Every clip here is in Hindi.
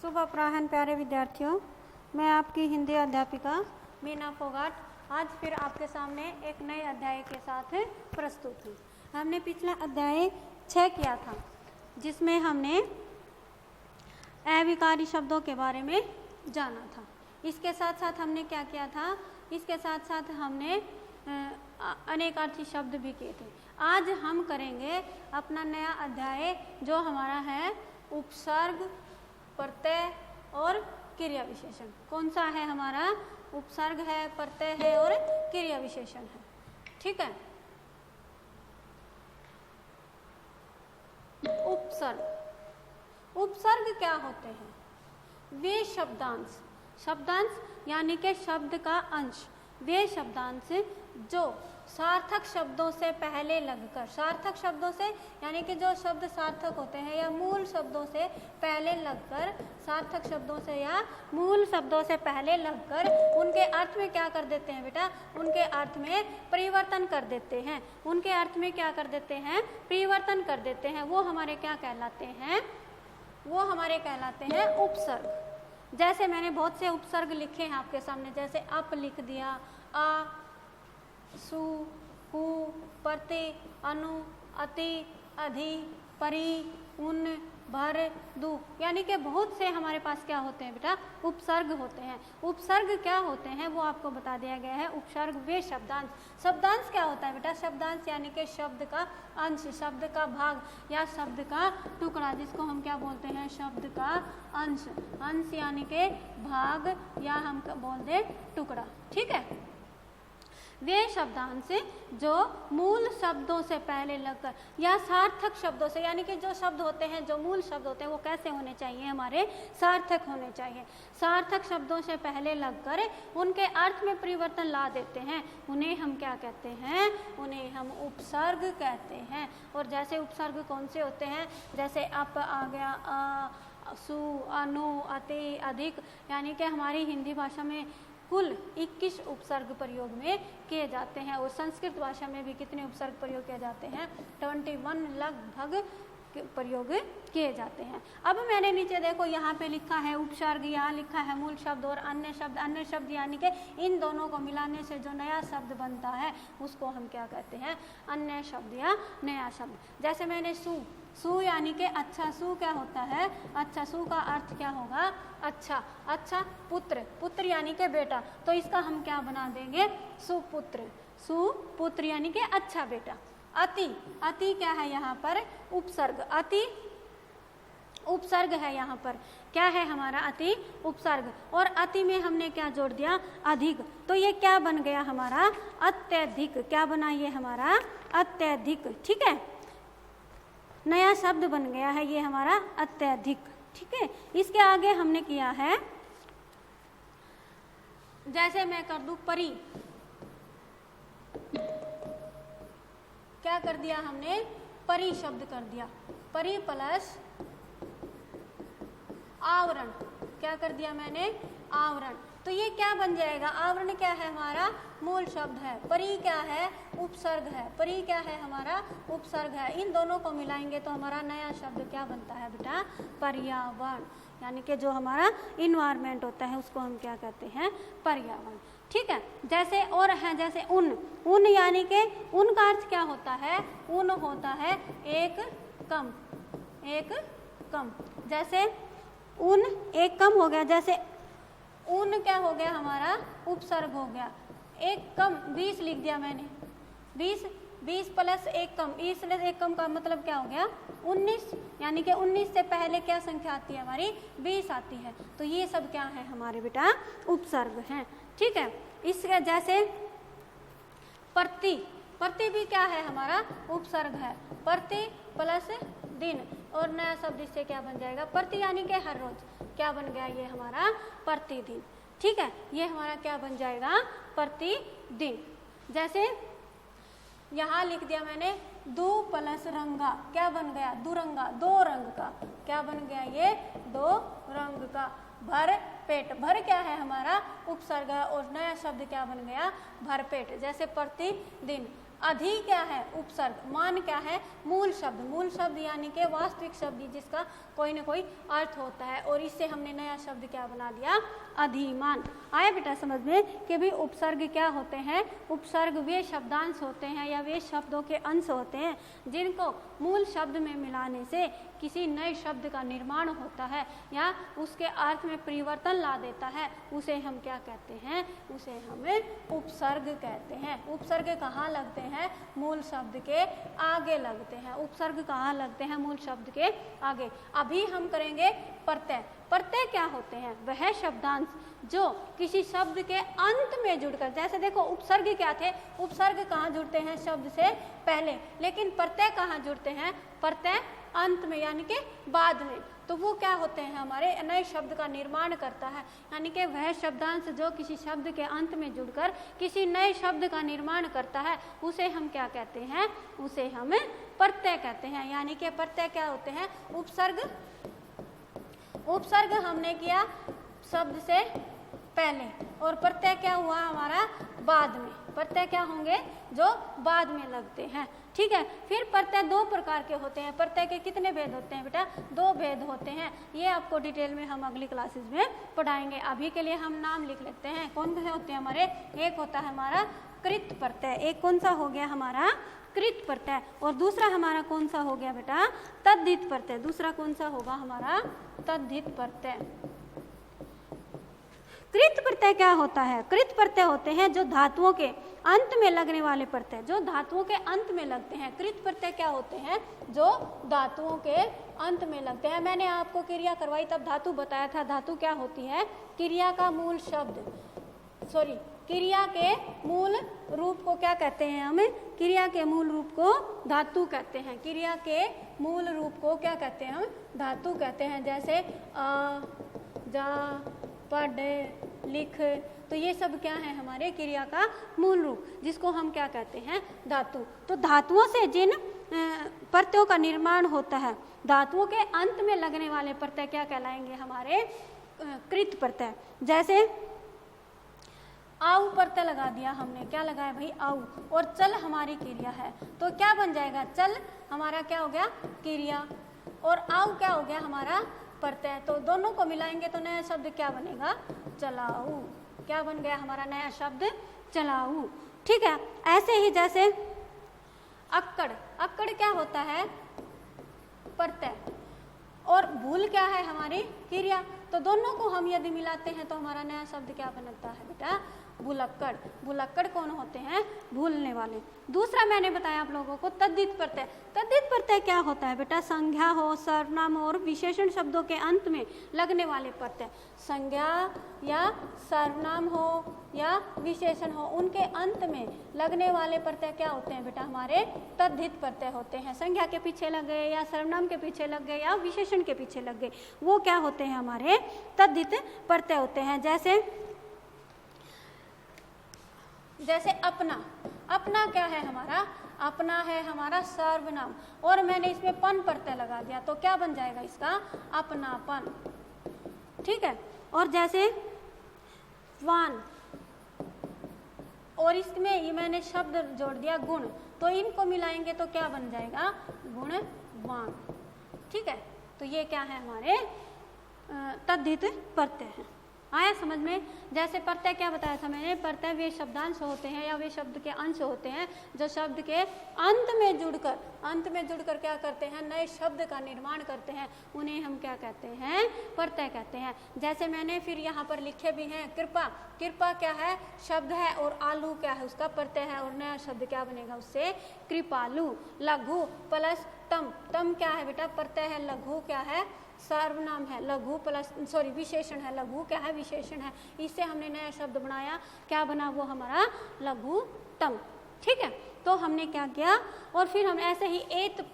शुभ अपराह्न प्यारे विद्यार्थियों, मैं आपकी हिंदी अध्यापिका मीना फोगाट आज फिर आपके सामने एक नए अध्याय के साथ प्रस्तुत हूँ। हमने पिछला अध्याय 6 किया था जिसमें हमने अविकारी शब्दों के बारे में जाना था। इसके साथ साथ हमने क्या किया था, इसके साथ साथ हमने अनेकार्थी शब्द भी किए थे। आज हम करेंगे अपना नया अध्याय जो हमारा है उपसर्ग, प्रत्यय और क्रिया विशेषण। कौन सा है हमारा? उपसर्ग है, प्रत्यय है और क्रिया विशेषण है। ठीक है। उपसर्ग, उपसर्ग क्या होते हैं? वे शब्दांश, शब्दांश यानी कि शब्द का अंश, वे शब्दांश जो सार्थक शब्दों से पहले लगकर, सार्थक शब्दों से यानी कि जो शब्द सार्थक होते हैं या मूल शब्दों से पहले लगकर, सार्थक शब्दों से या मूल शब्दों से पहले लगकर उनके अर्थ में क्या कर देते हैं बेटा? उनके अर्थ में परिवर्तन कर देते हैं। उनके अर्थ में क्या कर देते हैं? परिवर्तन कर देते हैं। वो हमारे क्या कहलाते हैं? वो हमारे कहलाते हैं उपसर्ग। जैसे मैंने बहुत से उपसर्ग लिखे हैं आपके सामने, जैसे अप लिख दिया, आ, सु, हु, प्रति, अनु, अति, अधि, परि, उन, भर, दु, यानी कि बहुत से हमारे पास क्या होते हैं बेटा? उपसर्ग होते हैं। उपसर्ग क्या होते हैं वो आपको बता दिया गया है। उपसर्ग वे शब्दांश। शब्दांश क्या होता है बेटा? शब्दांश यानी कि शब्द का अंश, शब्द का भाग या शब्द का टुकड़ा, जिसको हम क्या बोलते हैं? शब्द का अंश। अंश यानी कि भाग या हम बोल दे टुकड़ा। ठीक है। वे शब्दांश जो मूल शब्दों से पहले लगकर या सार्थक शब्दों से, यानी कि जो शब्द होते हैं, जो मूल शब्द होते हैं, वो कैसे होने चाहिए? हमारे सार्थक होने चाहिए। सार्थक शब्दों से पहले लगकर उनके अर्थ में परिवर्तन ला देते हैं, उन्हें हम क्या कहते हैं? उन्हें हम उपसर्ग कहते हैं। और जैसे उपसर्ग कौन से होते हैं? जैसे अप आ गया, आ, सु, अनु, अति, अधिक, यानी कि हमारी हिंदी भाषा में कुल 21 उपसर्ग प्रयोग में किए जाते हैं। और संस्कृत भाषा में भी कितने उपसर्ग प्रयोग किए जाते हैं? 21 लगभग प्रयोग किए जाते हैं। अब मैंने नीचे देखो यहाँ पे लिखा है उपसर्ग, यहाँ लिखा है मूल शब्द और अन्य शब्द। अन्य शब्द यानी कि इन दोनों को मिलाने से जो नया शब्द बनता है उसको हम क्या कहते हैं? अन्य शब्द या नया शब्द। जैसे मैंने सु, सु यानी कि अच्छा। सु क्या होता है? अच्छा। सु का अर्थ क्या होगा? अच्छा। अच्छा पुत्र, पुत्र यानी कि बेटा, तो इसका हम क्या बना देंगे? सुपुत्र। सुपुत्र यानी कि अच्छा बेटा। अति, अति क्या है यहाँ पर? उपसर्ग। अति उपसर्ग है यहाँ पर। क्या है हमारा? अति उपसर्ग। और अति में हमने क्या जोड़ दिया? अधिक। तो ये क्या बन गया हमारा? अत्यधिक। क्या बना ये हमारा? अत्यधिक। ठीक है। नया शब्द बन गया है ये हमारा अत्यधिक। ठीक है। इसके आगे हमने किया है, जैसे मैं कर दूं परि, क्या कर दिया हमने? परि शब्द कर दिया। परि प्लस आवरण, क्या कर दिया मैंने? आवरण। तो ये क्या बन जाएगा? आवरण क्या है हमारा? मूल शब्द है। परि क्या है? उपसर्ग है। परि क्या है हमारा? उपसर्ग है। इन दोनों को मिलाएंगे तो हमारा नया शब्द क्या बनता है बेटा? पर्यावरण। यानी कि जो हमारा इन्वायरमेंट होता है उसको हम क्या कहते हैं? पर्यावरण। ठीक है। जैसे और है, जैसे उन, उन यानी कि उन का अर्थ क्या होता है? उन होता है एक कम, एक कम। जैसे उन एक कम हो गया, जैसे उन क्या हो गया हमारा? उपसर्ग हो गया। एक कम 20 लिख दिया मैंने। 20, 20 प्लस एक कम, 20 प्लस एक कम का मतलब क्या हो गया? 19, यानी कि 19 से पहले क्या संख्या आती है हमारी? 20 आती है। तो ये सब क्या है हमारे बेटा? उपसर्ग हैं। ठीक है। इसके जैसे प्रति, प्रति भी क्या है हमारा? उपसर्ग है। प्रति प्लस दिन, और नया शब्द इससे क्या बन जाएगा? प्रति यानी कि हर रोज। क्या बन गया ये हमारा? प्रतिदिन। ठीक है। ये हमारा क्या बन जाएगा? प्रतिदिन। जैसे यहाँ लिख दिया मैंने दो प्लस रंगा, क्या बन गया? दुरंगा, दो रंग का। क्या बन गया ये? दो रंग का। भर पेट, भर क्या है हमारा? उपसर्ग है। और नया शब्द क्या बन गया? भरपेट। जैसे प्रतिदिन, अधि क्या है? उपसर्ग। मान क्या है? मूल शब्द। मूल शब्द यानी कि वास्तविक शब्द जिसका कोई ना कोई अर्थ होता है, और इससे हमने नया शब्द क्या बना दिया? अधिमान। आया बेटा समझ में कि भी उपसर्ग क्या होते हैं? उपसर्ग वे शब्दांश होते हैं या वे शब्दों के अंश होते हैं जिनको मूल शब्द में मिलाने से किसी नए शब्द का निर्माण होता है या उसके अर्थ में परिवर्तन ला देता है, उसे हम क्या कहते हैं? उसे हमें उपसर्ग कहते हैं। उपसर्ग कहाँ लगते हैं? मूल शब्द के आगे लगते हैं। उपसर्ग कहाँ लगते हैं? मूल शब्द के आगे। अभी हम करेंगे प्रत्यय। प्रत्यय क्या होते हैं? वह शब्दांश जो किसी शब्द के अंत में जुड़कर, जैसे देखो उपसर्ग क्या थे? उपसर्ग कहाँ जुड़ते हैं? शब्द से पहले। लेकिन प्रत्यय कहाँ जुड़ते हैं? प्रत्यय अंत में यानी कि बाद में। तो वो क्या होते हैं? हमारे नए शब्द का निर्माण करता है, यानी कि वह शब्दांश जो किसी शब्द के अंत में जुड़कर किसी नए शब्द का निर्माण करता है, उसे हम क्या कहते हैं? उसे हम प्रत्यय कहते हैं। यानी कि प्रत्यय क्या होते हैं? उपसर्ग। उपसर्ग हमने किया शब्द से पहले, और प्रत्यय क्या हुआ हमारा? बाद में। प्रत्यय क्या होंगे? जो बाद में लगते हैं। ठीक है। फिर प्रत्यय दो प्रकार के होते हैं। प्रत्यय के कितने भेद होते हैं बेटा? दो भेद होते हैं। ये आपको डिटेल में हम अगली क्लासेस में पढ़ाएंगे। अभी के लिए हम नाम लिख लेते हैं। कौन से होते हैं हमारे? एक होता है हमारा कृत प्रत्यय। एक कौन सा हो गया हमारा? कृत प्रत्यय। और दूसरा हमारा कौन सा हो गया बेटा? तद्धित प्रत्यय। दूसरा कौन सा होगा हमारा? तद्धित प्रत्यय। कृत प्रत्यय क्या होता है? कृत प्रत्यय होते हैं जो धातुओं के अंत में लगने वाले प्रत्यय, जो धातुओं के अंत में लगते हैं। कृत प्रत्यय क्या होते हैं? जो धातुओं के अंत में लगते हैं। मैंने आपको क्रिया करवाई तब धातु बताया था। धातु क्या होती है? क्रिया का मूल शब्द, क्रिया के मूल रूप को क्या कहते हैं हम? क्रिया के मूल रूप को धातु कहते हैं। क्रिया के मूल रूप को क्या कहते हैं हम? धातु कहते हैं। जैसे जा, पढ़, लिख, तो ये सब क्या है? हमारे क्रिया का मूल रूप, जिसको हम क्या कहते हैं? धातु। तो धातुओं से जिन प्रत्ययों का निर्माण होता है, धातुओं के अंत में लगने वाले प्रत्यय क्या कहलाएंगे? हमारे कृत प्रत्यय। जैसे आउ प्रत्यय लगा दिया हमने। क्या लगाया भाई? आउ। और चल हमारी क्रिया है, तो क्या बन जाएगा? चल हमारा क्या हो गया? क्रिया। और आउ क्या हो गया? हमारा प्रत्यय। तो दोनों को मिलाएंगे तो नया शब्द क्या बनेगा? चलाऊ। क्या बन गया हमारा नया शब्द? चलाऊ। ठीक है। ऐसे ही जैसे अक्कड़। अक्कड़ क्या होता है? प्रत्यय। और भूल क्या है? हमारी क्रिया। तो दोनों को हम यदि मिलाते हैं तो हमारा नया शब्द क्या बनता है बेटा? भुलक्कड़। भुलक्कड़ कौन होते हैं? भूलने वाले। दूसरा मैंने बताया आप लोगों को तद्धित प्रत्यय। तद्धित प्रत्यय क्या होता है बेटा? संज्ञा हो, सर्वनाम और विशेषण शब्दों के अंत में लगने वाले प्रत्यय। संज्ञा या सर्वनाम हो या विशेषण हो, उनके अंत में लगने वाले प्रत्यय क्या होते हैं बेटा? हमारे तद्धित प्रत्यय होते हैं। संज्ञा के पीछे लग गए या सर्वनाम के पीछे लग गए या विशेषण के पीछे लग गए, वो क्या होते हैं? हमारे तद्धित प्रत्यय होते हैं। जैसे अपना। अपना क्या है हमारा? अपना है हमारा सर्वनाम, और मैंने इसमें पन प्रत्यय लगा दिया, तो क्या बन जाएगा इसका? अपनापन। ठीक है। और जैसे वान, और इसमें ये मैंने शब्द जोड़ दिया गुण, तो इनको मिलाएंगे तो क्या बन जाएगा? गुणवान। ठीक है। तो ये क्या है? हमारे तद्धित प्रत्यय है। आया समझ में? जैसे प्रत्यय क्या बताया था मैंने? प्रत्यय वे शब्दांश होते हैं या वे शब्द के अंश होते हैं जो शब्द के अंत में जुड़कर क्या करते हैं? नए शब्द का निर्माण करते हैं। उन्हें हम क्या कहते हैं? प्रत्यय कहते हैं। जैसे मैंने फिर यहाँ पर लिखे भी हैं कृपा। कृपा क्या है? शब्द है, और आलू क्या है? उसका प्रत्यय है, और नया शब्द क्या बनेगा उससे? कृपालु। लघु प्लस तम। तम क्या है बेटा? प्रत्यय है। लघु क्या है? सर्वनाम है। लघु प्लस विशेषण है। लघु क्या है? विशेषण है। इससे हमने नया शब्द बनाया। क्या बना वो? हमारा लघुतम। ठीक है। तो हमने क्या किया? और फिर हम ऐसे ही एत,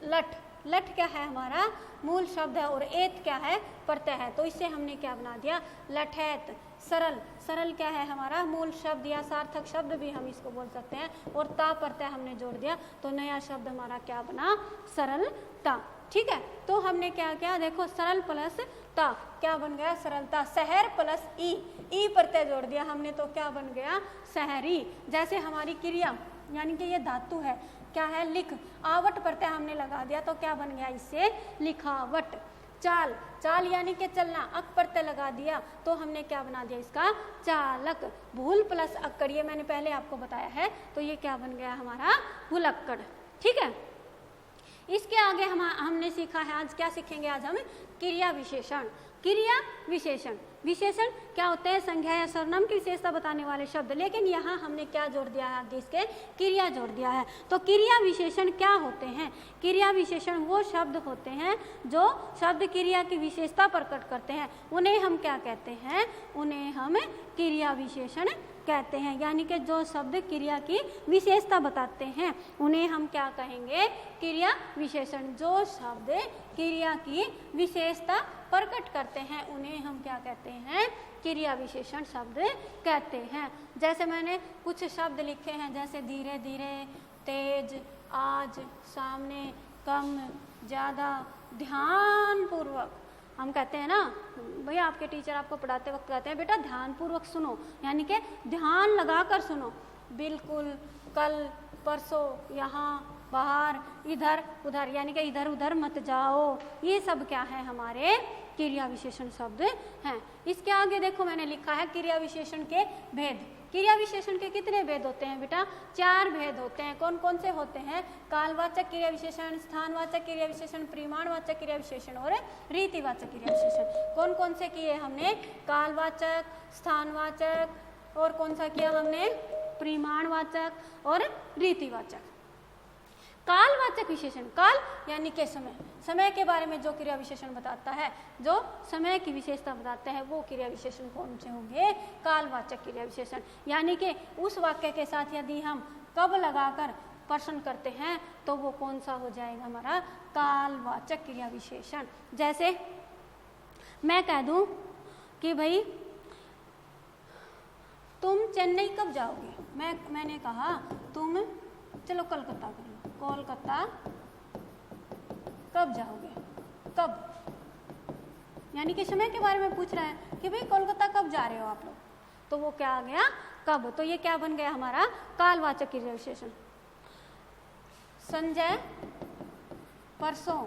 लठ। लठ क्या है? हमारा मूल शब्द है, और एत क्या है? प्रत्यय है। तो इससे हमने क्या बना दिया? लठैत। सरल। सरल क्या है? हमारा मूल शब्द या सार्थक शब्द भी हम इसको बोल सकते हैं, और ता प्रत्यय हमने जोड़ दिया, तो नया शब्द हमारा क्या बना? सरलता। ठीक है। तो हमने क्या किया? देखो, सरल प्लस ता क्या बन गया? सरलता। शहर प्लस ई प्रत्यय जोड़ दिया हमने, तो क्या बन गया? शहरी। जैसे हमारी क्रिया, यानी कि ये धातु है, क्या है, लिख, आवट प्रत्यय हमने लगा दिया तो क्या बन गया इससे, लिखावट। चाल, चाल यानी कि चलना, अक प्रत्यय लगा दिया तो हमने क्या बना दिया इसका, चालक। भूल प्लस अक्कड़, ये मैंने पहले आपको बताया है, तो ये क्या बन गया हमारा, भूलक्कड़। ठीक है, इसके आगे हमने सीखा है, आज क्या सीखेंगे, आज हम क्रिया विशेषण। क्रिया विशेषण, विशेषण क्या होते हैं, संज्ञा या सर्वनाम की विशेषता बताने वाले शब्द, लेकिन यहाँ हमने क्या जोड़ दिया है आगे इसके, क्रिया जोड़ दिया है। तो क्रिया विशेषण क्या होते हैं, क्रिया विशेषण वो शब्द होते हैं जो शब्द क्रिया की विशेषता प्रकट करते हैं, उन्हें हम क्या कहते हैं, उन्हें हम क्रिया विशेषण कहते हैं। यानी कि जो शब्द क्रिया की विशेषता बताते हैं उन्हें हम क्या कहेंगे, क्रिया विशेषण। जो शब्द क्रिया की विशेषता प्रकट करते हैं उन्हें हम क्या कहते हैं, क्रिया विशेषण शब्द कहते हैं। जैसे मैंने कुछ शब्द लिखे हैं, जैसे धीरे धीरे, तेज, आज, सामने, कम, ज़्यादा, ध्यानपूर्वक। हम कहते हैं ना भैया, आपके टीचर आपको पढ़ाते वक्त कहते हैं बेटा ध्यानपूर्वक सुनो, यानी कि ध्यान लगाकर सुनो। बिल्कुल, कल, परसों, यहाँ, बाहर, इधर उधर, यानी कि इधर उधर मत जाओ, ये सब क्या है, हमारे क्रिया विशेषण शब्द हैं। इसके आगे देखो मैंने लिखा है क्रिया विशेषण के भेद। क्रिया विशेषण के कितने भेद होते हैं बेटा, 4 भेद होते हैं। कौन कौन से होते हैं, कालवाचक क्रिया विशेषण, स्थानवाचक क्रिया विशेषण, परिमाणवाचक क्रिया विशेषण और रीतिवाचक क्रिया विशेषण। कौन कौन से किए हमने, कालवाचक, स्थानवाचक और कौन सा किया हमने, परिमाणवाचक और रीतिवाचक। कालवाचक विशेषण, काल यानी कि समय, समय के बारे में जो क्रिया विशेषण बताता है, जो समय की विशेषता बताते हैं, वो क्रिया विशेषण कौन से होंगे, कालवाचक क्रिया विशेषण। यानी कि उस वाक्य के साथ यदि हम कब लगाकर प्रश्न करते हैं तो वो कौन सा हो जाएगा, हमारा कालवाचक क्रिया विशेषण। जैसे मैं कह दूं कि भाई तुम चेन्नई कब जाओगे, मैंने कहा तुम चलो कलकत्ता कर लो, कोलकाता कब जाओगे, कब, यानी कि समय के बारे में पूछ रहा है कि भाई कोलकाता कब जा रहे हो आप लोग, तो वो क्या आ गया, कब। तो ये क्या बन गया हमारा, कालवाचक क्रिया विशेषण। संजय परसों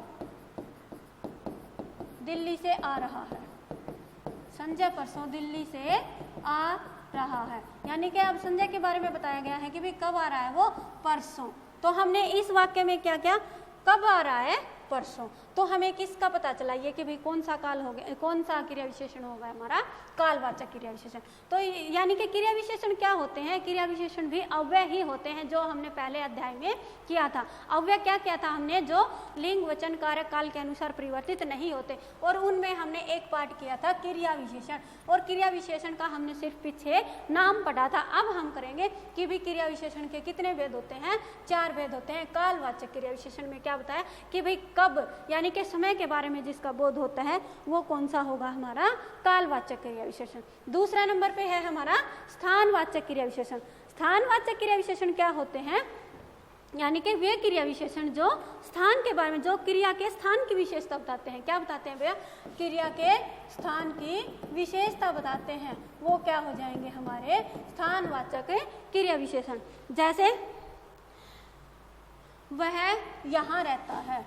दिल्ली से आ रहा है, संजय परसों दिल्ली से आ रहा है, यानी कि अब संजय के बारे में बताया गया है कि भाई कब आ रहा है वो, परसों। तो हमने इस वाक्य में क्या किया, कब आ रहा है, परसों। तो हमें किसका पता चला ये कि भाई कौन सा काल हो गया, कौन सा क्रिया विशेषण होगा हमारा, कालवाचक क्रिया विशेषण। तो यानी कि क्रिया विशेषण क्या होते हैं, क्रिया विशेषण भी अव्यय ही होते हैं, जो हमने पहले अध्याय में किया था। अव्यय क्या किया था हमने, जो लिंग वचन कार्य काल के अनुसार परिवर्तित नहीं होते, और उनमें हमने एक पार्ट किया था क्रिया विशेषण, और क्रिया विशेषण का हमने सिर्फ पीछे नाम पढ़ा था। अब हम करेंगे कि भी क्रिया विशेषण के कितने भेद होते हैं, 4 भेद होते हैं। कालवाचक क्रिया विशेषण में क्या बताया कि भाई कब, यानी कि समय के बारे में जिसका बोध होता है वो कौन सा होगा, हमारा कालवाचक क्रिया विशेषण। दूसरा नंबर पे है हमारा स्थानवाचक क्रिया विशेषण। स्थानवाचक क्रिया विशेषण क्या होते हैं, यानी कि वे क्रिया विशेषण जो स्थान के बारे में, जो क्रिया के स्थान की विशेषता बताते हैं। क्या बताते हैं भैया, क्रिया के स्थान की विशेषता बताते हैं, वो क्या हो जाएंगे हमारे स्थानवाचक क्रिया विशेषण। जैसे वह यहाँ रहता है,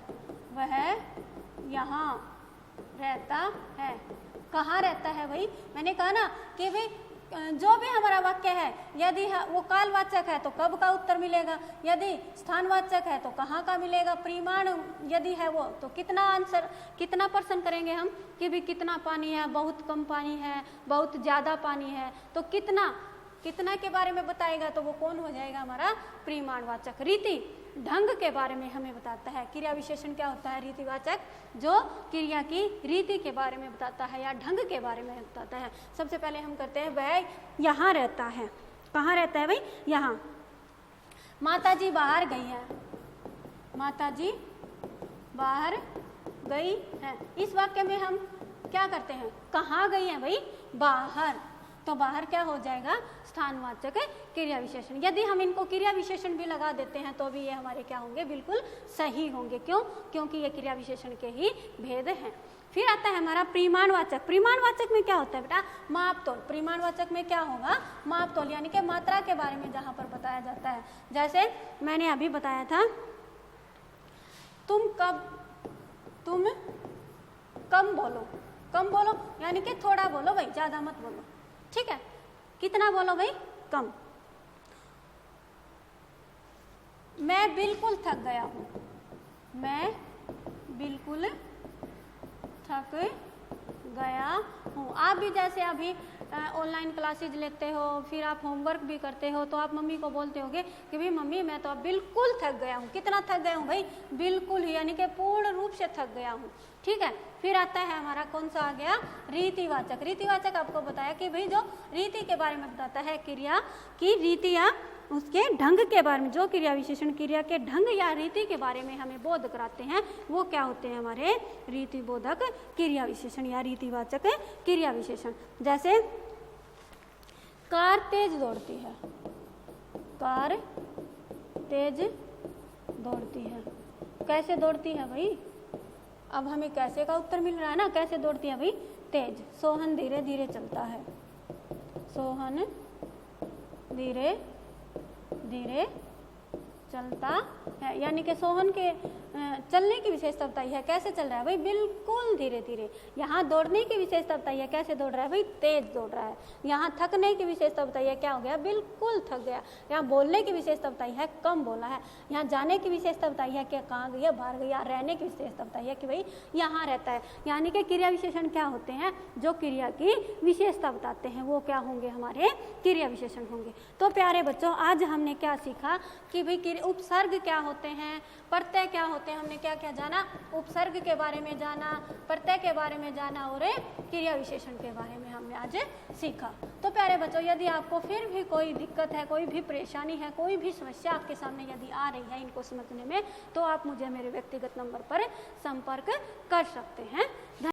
वह यहाँ रहता है, कहाँ रहता है भाई, मैंने कहा ना कि भाई जो भी हमारा वाक्य है यदि वो कालवाचक है तो कब का उत्तर मिलेगा, यदि स्थानवाचक है तो कहाँ का मिलेगा, परिमाण यदि है वो तो कितना आंसर, कितना प्रश्न करेंगे हम कि भी कितना पानी है, बहुत कम पानी है, बहुत ज़्यादा पानी है, तो कितना, कितना के बारे में बताएगा तो वो कौन हो जाएगा हमारा परिमाणवाचक। रीति ढंग के बारे में हमें बताता है। क्रिया विशेषण क्या होता है, रीतिवाचक, जो क्रिया की रीति के बारे में बताता है या ढंग के बारे में बताता है। सबसे पहले हम करते हैं वह यहाँ रहता है, कहाँ रहता है भाई, यहाँ। माताजी बाहर गई है, माताजी बाहर गई है। इस वाक्य में हम क्या करते हैं, कहाँ गई है भाई, बाहर, तो बाहर क्या हो जाएगा, स्थानवाचक क्रिया विशेषण। यदि हम इनको क्रिया विशेषण भी लगा देते हैं तो भी ये हमारे क्या होंगे, बिल्कुल सही होंगे। क्यों, क्योंकि ये क्रिया विशेषण के ही भेद हैं। फिर आता है हमारा परिमाणवाचक। परिमाणवाचक में क्या होता है बेटा? मापतोल। परिमाणवाचक में क्या होगा? मापतोल, यानी कि मात्रा के बारे में जहाँ पर बताया जाता है। जैसे मैंने अभी बताया था, तुम कम बोलो। कम बोलो यानी कि थोड़ा बोलो भाई, ज्यादा मत बोलो, ठीक है? कितना बोलो भाई? कम। मैं बिल्कुल थक गया हूँ। मैं बिल्कुल थक गया हूँ। आप भी जैसे अभी ऑनलाइन क्लासेज लेते हो, फिर आप होमवर्क भी करते हो, तो आप मम्मी को बोलते होगे कि भाई मम्मी मैं तो अब बिल्कुल थक गया हूँ। कितना थक गया हूँ भाई? बिल्कुल ही, यानी कि पूर्ण रूप से थक गया हूँ, ठीक है? फिर आता है हमारा कौन सा आ गया? रीतिवाचक। रीतिवाचक आपको बताया कि भाई जो रीति के बारे में बताता है, क्रिया की रीति या उसके ढंग के बारे में, जो क्रिया विशेषण क्रिया के ढंग या रीति के बारे में हमें बोध कराते हैं, वो क्या होते हैं? हमारे रीति बोधक क्रिया विशेषण या रीतिवाचक क्रिया विशेषण। जैसे कार तेज दौड़ती है। कार तेज दौड़ती है। कैसे दौड़ती है भाई? अब हमें कैसे का उत्तर मिल रहा है ना, कैसे दौड़ती है भाई? तेज। सोहन धीरे धीरे चलता है। सोहन धीरे धीरे चलता है, यानी कि सोहन के चलने की विशेषता बताई है। कैसे चल रहा है भाई? बिल्कुल धीरे धीरे। यहाँ दौड़ने की विशेषता बताई है, कैसे दौड़ रहा है भाई? तेज दौड़ रहा है। यहाँ थकने की विशेषता बताई है, क्या हो गया? बिल्कुल थक गया। यहाँ बोलने की विशेषता बताई है, कम बोला है। यहाँ जाने की विशेषता बताई है कि कहाँ गया? बाहर गया। रहने की विशेषता बताई है कि भाई यहाँ रहता है। यानी कि क्रिया विशेषण क्या होते हैं? जो क्रिया की विशेषता बताते हैं, वो क्या होंगे? हमारे क्रिया विशेषण होंगे। तो प्यारे बच्चों, आज हमने क्या सीखा कि भाई उपसर्ग क्या होते हैं, प्रत्यय क्या होते हैं। हमने क्या क्या जाना? उपसर्ग के बारे में जाना, प्रत्यय के बारे में जाना, और क्रिया विशेषण के बारे में हमने आज सीखा। तो प्यारे बच्चों, यदि आपको फिर भी कोई दिक्कत है, कोई भी परेशानी है, कोई भी समस्या आपके सामने यदि आ रही है इनको समझने में, तो आप मुझे मेरे व्यक्तिगत नंबर पर संपर्क कर सकते हैं।